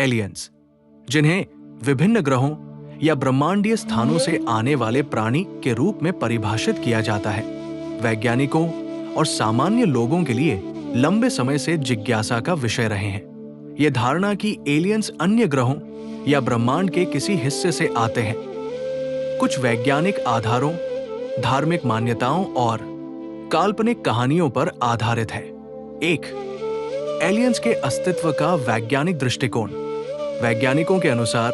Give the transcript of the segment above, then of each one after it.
Aliens, जिन्हें विभिन्न ग्रहों या ब्रह्मांडीय स्थानों से आने वाले प्राणी के रूप में परिभाषित किया जाता है, वैज्ञानिकों और सामान्य लोगों के लिए लंबे समय से जिज्ञासा का विषय रहे हैं। यह धारणा कि एलियंस अन्य ग्रहों या ब्रह्मांड के किसी हिस्से से आते हैं, कुछ वैज्ञानिक आधारों, धार्मिक मान्यताओं और काल्पनिक कहानियों पर आधारित है। 1. एलियंस के अस्तित्व का वैज्ञानिक दृष्टिकोण। वैज्ञानिकों के अनुसार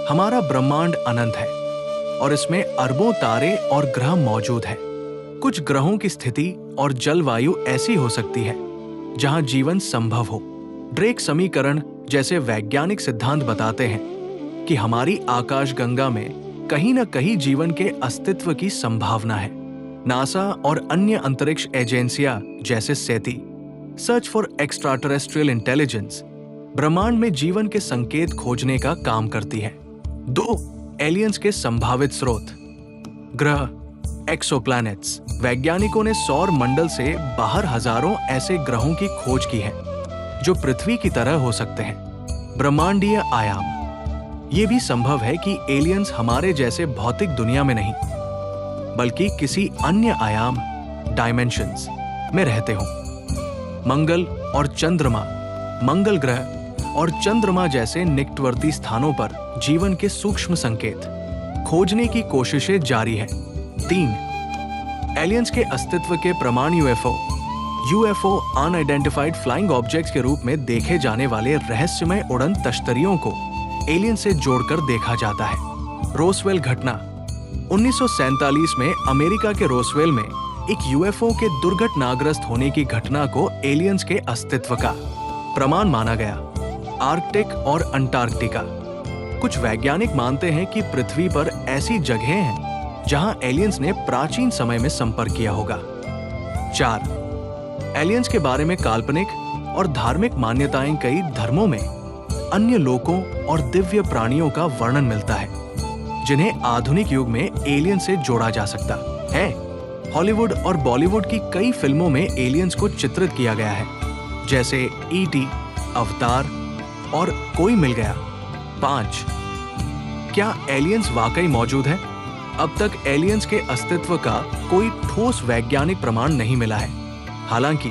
हमारा ब्रह्मांड अनंत है और इसमें अरबों तारे और ग्रह मौजूद हैं। कुछ ग्रहों की स्थिति और जलवायु ऐसी हो सकती है जहां जीवन संभव हो। ड्रेक समीकरण जैसे वैज्ञानिक सिद्धांत बताते हैं कि हमारी आकाशगंगा में कहीं न कहीं जीवन के अस्तित्व की संभावना है। नासा और अन्य अंतरिक्ष एजेंसियां जैसे सेती, सर्च फॉर एक्स्ट्राटेरेस्ट्रियल इंटेलिजेंस, ब्रह्मांड में जीवन के संकेत खोजने का काम करती है। 2. एलियंस के संभावित स्रोत। ग्रह, एक्सोप्लैनेट्स। वैज्ञानिकों ने सौर मंडल से बाहर हजारों ऐसे ग्रहों की खोज की है जो पृथ्वी की तरह हो सकते हैं। ब्रह्मांडीय आयाम। ये भी संभव है कि एलियंस हमारे जैसे भौतिक दुनिया में नहीं, बल्कि किसी अन्य आयाम, डायमेंशंस में रहते हों। मंगल और चंद्रमा। मंगल ग्रह और चंद्रमा जैसे निकटवर्ती स्थानों पर जीवन के सूक्ष्म संकेत खोजने की कोशिशें जारी है। 3. एलियंस के अस्तित्व के प्रमाण। यूएफओ अनआइडेंटिफाइड फ्लाइंग ऑब्जेक्ट्स के रूप में देखे जाने वाले रहस्यमय उड़न तश्तरियों को एलियन से जोड़कर देखा जाता है। रोसवेल घटना। 1947 में अमेरिका के रोसवेल में एक यूएफओ के दुर्घटनाग्रस्त होने की घटना को एलियंस के अस्तित्व का प्रमाण माना गया। आर्कटिक और अंटार्कटिका। कुछ वैज्ञानिक मानते हैं कि पृथ्वी पर ऐसी जगहें हैं जहां एलियंस ने प्राचीन समय में संपर्क किया होगा। 4. एलियंस के बारे में काल्पनिक और धार्मिक मान्यताएं। कई धर्मों में अन्य लोकों और दिव्य प्राणियों का वर्णन मिलता है जिन्हें आधुनिक युग में एलियन से जोड़ा जा सकता है। हॉलीवुड और बॉलीवुड की कई फिल्मों में एलियंस को चित्रित किया गया है, जैसे ईटी, अवतार और कोई मिल गया। 5. क्या एलियंस वाकई मौजूद है? अब तक एलियंस के अस्तित्व का कोई ठोस वैज्ञानिक प्रमाण नहीं मिला है। हालांकि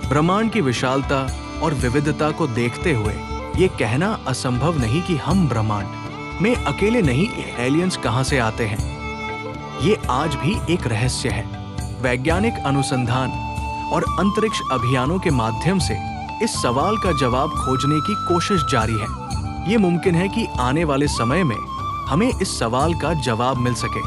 ब्रह्मांड की विशालता और विविधता को देखते हुए ये कहना असंभव नहीं कि हम ब्रह्मांड में अकेले नहीं। एलियंस कहां से आते हैं, ये आज भी एक रहस्य है। वैज्ञानिक अनुसंधान और अंतरिक्ष अभियानों के माध्यम से इस सवाल का जवाब खोजने की कोशिश जारी है। ये मुमकिन है कि आने वाले समय में हमें इस सवाल का जवाब मिल सके।